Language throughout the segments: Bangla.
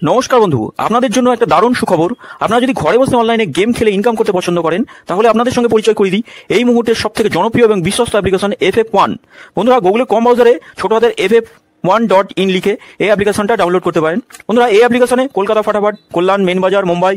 নমস্কার বন্ধু, আপনাদের জন্য একটা দারুণ সুখবর। আপনারা যদি ঘরে বসে অনলাইনে গেম খেলে ইনকাম করতে পছন্দ করেন, তাহলে আপনাদের সঙ্গে পরিচয় করিয়ে দিই এই মুহূর্তের সবথেকে জনপ্রিয় এবং বিশ্বস্ত অ্যাপ্লিকেশন FF1। বন্ধুরা, গুগলে কম ব্রাউজারে ছোট হাতের FF1.in লিখে এই অ্যাপ্লিকেশনটা ডাউনলোড করতে পারেন। বন্ধুরা, এই অ্যাপ্লিকেশনে কলকাতা ফাটাফাট, কল্যাণ, মেন বাজার, মুম্বাই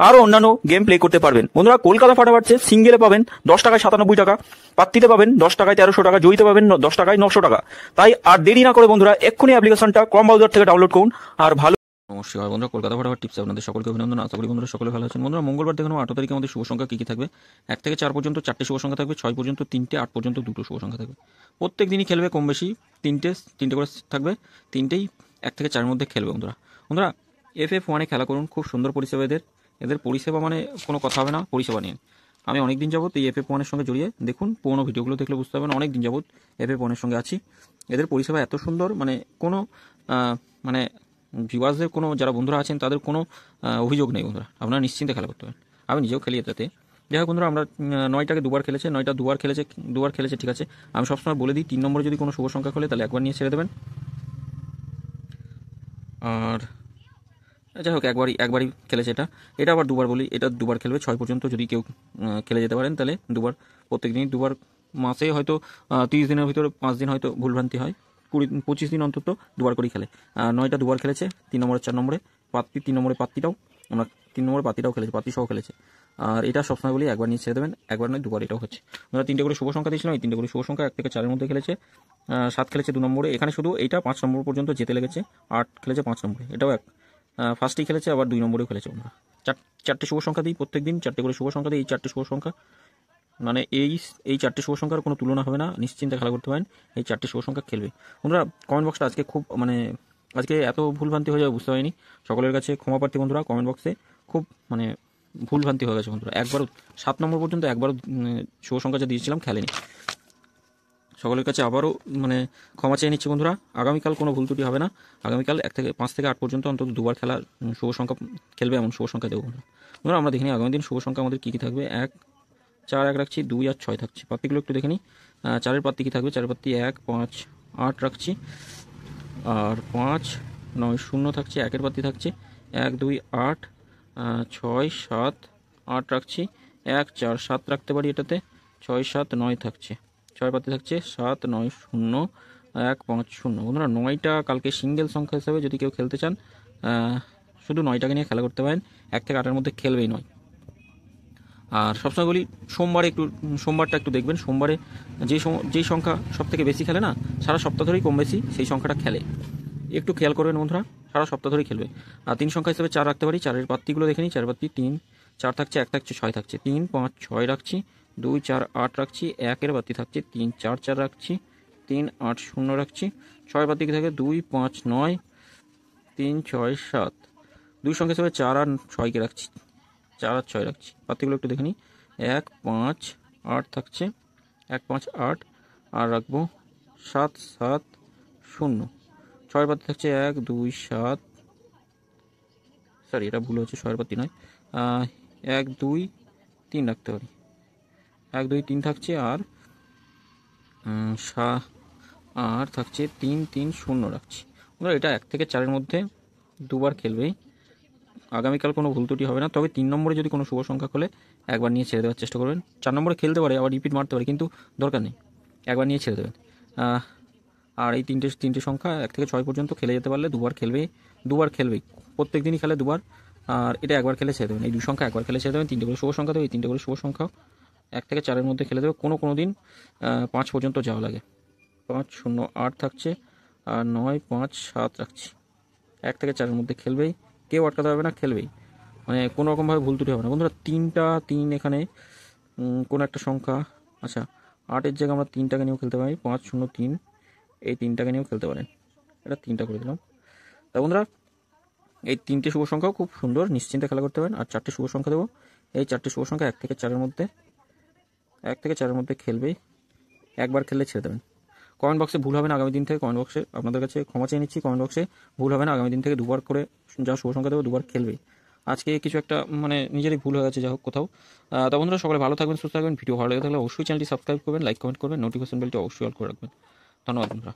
আরও অন্যান্য গেম প্লে করতে পারবেন। বন্ধুরা, কলকাতা ফাটাফাটে সিঙ্গেলে পাবেন 10 টাকায় 97 টাকা, পাত্তিতে পাবেন 10 টাকায় 1300 টাকা, জয়ীতে পাবেন 10 টাকায় 900 টাকা। তাই আর দেরি না করে বন্ধুরা এক্ষুনি অ্যাপ্লিকেশনটা কম ব্রাউজার থেকে ডাউনলোড করুন আর ভালো। নমস্কার বন্ধুরা, কলকাতা ফাটাফাট টিপসে আপনাদের সকলকে অভিনন্দন। আশা করি বন্ধুরা সকলে ভালো আছেন। বন্ধুরা, মঙ্গলবার দেখানো 8 তারিখে আমাদের শুভ সংখ্যা কী থাকবে? 1 থেকে 4 পর্যন্ত 4টে শুভ সংখ্যা থাকবে, 6 পর্যন্ত 3টে, 8 পর্যন্ত 2টো শুভ সংখ্যা থাকবে। প্রত্যেক দিনই খেলবে কম বেশি 3টে করে থাকবে, 3টেই 1 থেকে 4-এর মধ্যে খেলবে। বন্ধুরা FF1-এ খেলা করুন, খুব সুন্দর পরিষেবা এদের পরিষেবা মানে কোনো কথা হবে না পরিষেবা নিয়ে। আমি অনেক দিন যাবত এই FF1-এর সঙ্গে জড়িয়ে, দেখুন পুরোনো ভিডিওগুলো দেখলে বুঝতে পারবেন, অনেক দিন যাবত FF1-এর সঙ্গে আছি। এদের পরিষেবা এত সুন্দর, মানে কোনো মানে ভিউয়ার্সদের কোনো যারা বন্ধুরা আছেন তাদের কোনো অভিযোগ নেই। বন্ধুরা, আপনারা নিশ্চিন্তে খেলা করতে পারেন। আমি নিজেও খেলি এটাতে। যাই হোক বন্ধুরা, আমরা 9টাকে দুবার খেলেছে, 9টা দুবার খেলেছে ঠিক আছে। আমি সবসময় বলে দিই 3 নম্বরে যদি কোনো শুভ সংখ্যা খোলে তাহলে একবার নিয়ে ছেড়ে দেবেন। আর যাই হোক, একবারই খেলেছে এটা আবার দুবার বলি, এটা দুবার খেলবে 6 পর্যন্ত। যদি কেউ খেলে যেতে পারেন তাহলে দুবার, প্রত্যেক দিনই দুবার। মাসে হয়তো 30 দিনের ভিতরে 5 দিন হয়তো ভুলভ্রান্তি হয়, 25 দিন অন্তত দুবার করেই খেলে। 9টা দুবার খেলেছে, 3 নম্বরে 4 নম্বরে পাত্তি, 3 নম্বরে পাত্তিটাও, আমরা 3 নম্বরে পাত্তিটাও খেলেছে, পাত্তি সহ খেলেছে। আর এটা সবসময় বলি একবার নিয়ে ছেড়ে দেবেন, একবার নয় দুবার, এটাও হচ্ছে। আমরা 3টে করে শুভ সংখ্যা দিয়েছিলাম, এই 3টে করে শুভ সংখ্যা 1 থেকে 4-এর মধ্যে খেলেছে। 7 খেলেছে 2 নম্বরে, এখানে শুধু এইটা 5 নম্বর পর্যন্ত যেতে লেগেছে। 8 খেলেছে 5 নম্বরে, এটাও ফার্স্টেই খেলেছে, আবার 2 নম্বরেও খেলেছে। আমরা 4টে শুভ সংখ্যা দিই, প্রত্যেক দিন 4টে করে শুভ সংখ্যা দিই। এই 4টে শুভ সংখ্যা মানে এই 4টে শুভ সংখ্যার কোনো তুলনা হবে না, নিশ্চিন্তে খেলা করতে পারেন। এই 4টে শুভ সংখ্যা খেলবে। বন্ধুরা, কমেন্ট বক্সটা আজকে খুব আজকে এত ভুলভ্রান্তি হয়ে যাবে বুঝতে পারিনি, সকলের কাছে ক্ষমা প্রার্থী। বন্ধুরা, কমেন্ট বক্সে খুব ভুলভ্রান্তি হয়ে গেছে। বন্ধুরা, একবারও 7 নম্বর পর্যন্ত একবারও শুভ সংখ্যা যা দিয়েছিলাম খেলেনি। সকলের কাছে আবারও ক্ষমা চেয়ে নিচ্ছি। বন্ধুরা, আগামীকাল কোনো ভুল ত্রুটি হবে না। আগামীকাল 5 থেকে 8 পর্যন্ত অন্তত দুবার খেলা শুভ সংখ্যা খেলবে, এমন শুভ সংখ্যা দেবো। বন্ধুরা, আমরা দেখে নিই আগামী দিন শুভ সংখ্যা আমাদের কী কী থাকবে। 1, 4, 1 রাখছি, 2 আর 6 থাকছে। পাত্তিগুলো একটু দেখে নিই। 4-এর পাত্তি কী থাকবে? 4-এর পাত্তি 1, 5, 8 রাখছি, আর 5, 9, 0 থাকছে। 1-এর পাত্তি থাকছে 1, 2, 8, 6, 7, 8 রাখছি। 1, 4, 7 রাখতে পারি এটাতে, 6, 7, 9 থাকছে। 6 পাতি থাকছে 7, 9, 0, 1, 5, 0। বন্ধুরা, 9টা কালকে সিঙ্গেল সংখ্যা হিসাবে যদি কেউ খেলতে চান, শুধু 9টাকে নিয়ে খেলা করতে পারেন। 1 থেকে 8-এর মধ্যে খেলবেই 9। আর সবসময় বলি সোমবারটা একটু দেখবেন। সোমবারে যেই সংখ্যা সব থেকে বেশি খেলে না, সারা সপ্তাহ ধরেই কম বেশি সেই সংখ্যাটা খেলে, একটু খেয়াল করবেন বন্ধুরা, সারা সপ্তাহ ধরেই খেলবে। আর 3 সংখ্যা হিসেবে 4 রাখতে পারি। 4-এর পাত্তিগুলো দেখে নিই। 4 পাত্তি 3, 4 থাকছে, 1 থাকছে, 6 থাকছে। 3, 5, 6 রাখছি, 2, 4, 8 রাখছি। 1-এর পাত্তি থাকছে 3, 4, 4 রাখছি, 3, 8, 0 রাখছি। 6 পাত্তি কি থাকে? 2, 5, 9, 3, 6, 7। 2 সংখ্যা হিসেবে 4 আর 6কে রাখছি, 4 আর 6 রাখছি। পাত্তিগুলো একটু দেখে নিই। 1, 5, 8 থাকছে, 1, 5, 8, আর রাখবো 7, 7, 0। 6 পাত্তি থাকছে 1, 2, 7, সরি এটা ভুল হচ্ছে, 6 পাত্তি নয়, 1, 2, 3 রাখতে পারি। 1, 2, 3 থাকছে, আর থাকছে 3, 3, 0 রাখছি। এটা 1 থেকে 4-এর মধ্যে দুবার খেলবেই। আগামীকাল কোনো ভুল ত্রুটি হবে না। তবে 3 নম্বরে যদি কোনো শুভ সংখ্যা খোলে একবার নিয়ে ছেড়ে দেওয়ার চেষ্টা করবেন। 4 নম্বরে খেলতে পারে, আবার রিপিট মারতে পারে, কিন্তু দরকার নেই, একবার নিয়ে ছেড়ে দেবেন। আর এই তিনটে সংখ্যা 1 থেকে 6 পর্যন্ত খেলে যেতে পারলে দুবার খেলবেই। প্রত্যেক দিনই খেলে দুবার, আর এটা একবার খেলে ছেড়ে দেবেন। এই 2 সংখ্যা একবার খেলে ছেড়ে দেবেন। 3টে করে শুভ সংখ্যা দেবে, এই 3টে করে শুভ সংখ্যা 1 থেকে 4-এর মধ্যে খেলে দেবে। কোনো দিন 5 পর্যন্ত যাওয়া লাগে। 5, 0, 8 থাকছে, আর 9, 5, 7 রাখছি। 1 থেকে 4-এর মধ্যে খেলবেই, কেউ আটকাতে পারবে না, খেলবেই, কোনো রকমভাবে ভুল ত্রুটি হবে না। বন্ধুরা, 3 এখানে কোনো একটা সংখ্যা, আচ্ছা 8-এর জায়গায় আমরা 3টাকে নিয়েও খেলতে পারি। 5, 0, 3, এই 3টাকে নিয়েও খেলতে পারেন। এটা 3টা করে দিলাম। তা বন্ধুরা, এই 3টে শুভ সংখ্যাও খুব সুন্দর, নিশ্চিন্তে খেলা করতে পারেন। আর 4টে শুভ সংখ্যা দেবো। এই 4টে শুভ সংখ্যা 1 থেকে 4-এর মধ্যে খেলবেই, একবার খেললে ছেড়ে দেবেন। কমেন্ট বক্সে ভুল হবে না আগামী দিন থেকে, কমেন্ট বক্সে আপনাদের কাছে ক্ষমা চেয়ে নিচ্ছি। কমেন্ট বক্সে ভুল হবে না, আগামী দিন থেকে দুবার করে যা শুভ সংখ্যা দেবো দুবার খেলবে। আজকে কিছু একটা নিজেরই ভুল হয়ে গেছে, যা হোক কোথাও। তা বন্ধুরা, সকলে ভালো থাকবেন, সুস্থ থাকবেন। ভিডিও ভালো লেগে থাকলে অবশ্যই চ্যানেলটি সাবস্ক্রাইব করবেন, লাইক কমেন্ট করবেন, নোটিফিকেশন বেলটি অবশ্যই অল করে রাখবেন। ধন্যবাদ বন্ধুরা।